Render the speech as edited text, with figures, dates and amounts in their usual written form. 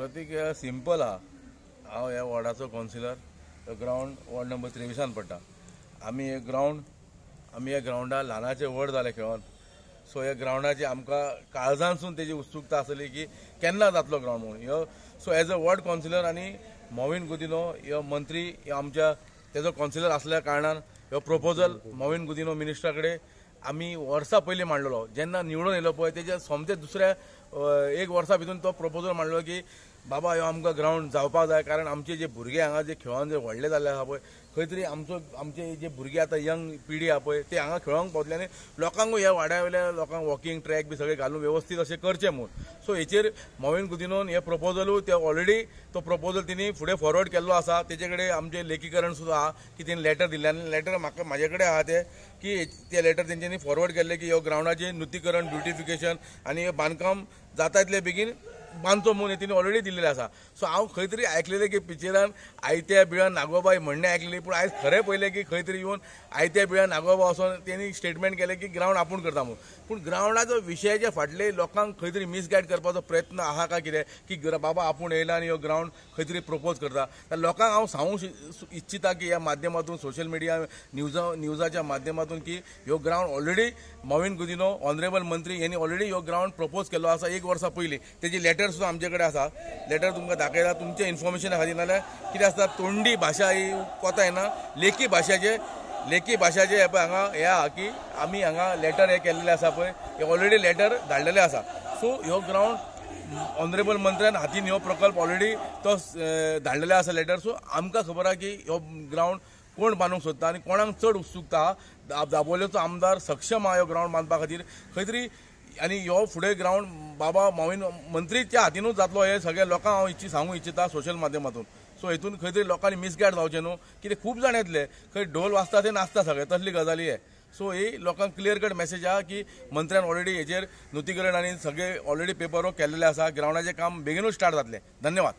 प्रतीक simple हा। हांव ह्या वॉर्डाचो कावन्सिलर। ग्राउंड वॉर्ड नंबर 23 पडटा। आमी हे ग्राउंडार ल्हानाचे व्हड जाले खेळोन। सो ह्या ग्राउंडाची आमकां काळजानसून तेजी उत्सुकता आसली की केन्ना जातलो ग्राउंड म्हणून ह्यो। So as a ward councillor आनी मोविन गुदिनो ह्यो मंत्री आमच्या तेजो कावन्सिलर आसल्या कारणान ह्यो प्रपोजल मोविन गुदिनो मिनिस्टरा कडेन आमी वर्सां पयलीं मांडलेलो। जेन्ना निवडून येयलो पळय तेच्या सोमते दुसऱ्या एक वर्सा भितर तो प्रपोजल मांडलो की बाबा ह्यो आमकां ग्राउंड जावपाक जाय, कारण आमचे जे भुरगे हांगा जे खेळोन जे व्हडले जाल्ले आसा पळय खंय तरी आमचे जे भुरगे आतां यंग पिढी आहा पळय ते हांगा खेळोंक पावतले आनी लोकांकूय ह्या वाड्या वयल्या लोकांक वॉकिंग ट्रॅक बी सगळे घालून व्यवस्थीत अशें करचें म्हणून। सो हेचेर मोविन गुदिनोन हे प्रपोजलूय ते ऑलरेडी तो प्रपोजल तिणी फुडें फॉरवर्ड केल्लो आसा। तेजे कडेन आमचें लेखीकरण सुद्दां आहा की तेणी लेटर दिल्लें आनी लेटर म्हाजे कडेन आहा ते की ते लेटर तेंच्यांनी फॉरवर्ड केल्लें की ह्यो ग्राउंडाचें नुतीकरण ब्युटिफिकेशन आनी हे बांदकाम जाता इतले बेगीन बांदचो म्हणून तिने ऑलरेडी दिल्लेले आसा। सो हांव खंय तरी आयकलेलें की पिक्चरान आयत्या बिळान नागोबाई म्हणणें आयकलेली, पूण आयज खरें पळयलें की खंय तरी येवन आयत्या बिळान नागोबा वचोन तेणी स्टेटमेंट केलें की ग्राउंड आपूण करता म्हणून। पूण ग्राउंडाचो विशयाच्या फाटले लोकांक खंय तरी मिसगायड करपाचो प्रयत्न आहा काय कितें की बाबा आपूण येयला आनी हो ग्राउंड खंय तरी प्रपोज करता। तर लोकांक हांव सांगूंक इच्छिता की ह्या माध्यमातून सोशल मिडिया न्यूजाच्या माध्यमातून की ह्यो ग्राउंड ऑलरेडी मोविन गुदिनो ऑनरेबल मंत्री यांनी ऑलरेडी ह्यो ग्राउंड प्रपोज केल्लो आसा एक वर्सा पयलीं। तेजी लेटर सुद्दां आमचे कडेन आसा। लेटर तुमकां दाखयता तुमच्या इन्फॉर्मेशना खातीर। नाल्यार कितें आसता तोंडी भाशा ही कोता येना, लेखी भाशाचे हे पळय हांगा हे आहा की आमी हांगा लेटर हे केल्लेले आसा पळय हे ऑलरेडी लेटर धाडलेले आसा। सो ह्यो ग्राउंड ऑनरेबल मंत्र्यान हातीन ह्यो प्रकल्प ऑलरेडी तो धाडलेले आसा लेटर। सो आमकां खबर आहा की ह्यो ग्राउंड कोण बांदूंक सोदता आनी कोणाक चड उत्सुकता आहा। दाबोलेचो आमदार सक्षम आहा ह्यो ग्राउंड बांदपा खातीर खंय तरी आनी ह्यो फुडें ग्राउंड बाबा मोविन मंत्रीच्या हातीनूच जातलो हे सगळ्या लोकांक हांव सांगूंक इच्छिता सोशल माध्यमातून। सो हेतून खंय तरी लोकांनी मिसगायड जावचें न्हू, कित्याक खूब जाण येतले खंय ढोल वाजता ते नाचता सगळे तसली गजाली हे। सो ही लोकांक क्लियर कट मेसेज आहा की मंत्र्यान ऑलरेडी हेचेर नुतीकरण आनी सगळे ऑलरेडी पेपर वर्क केल्लेले आसा। ग्राउंडाचें काम बेगीनूच स्टार्ट जातलें। धन्यवाद।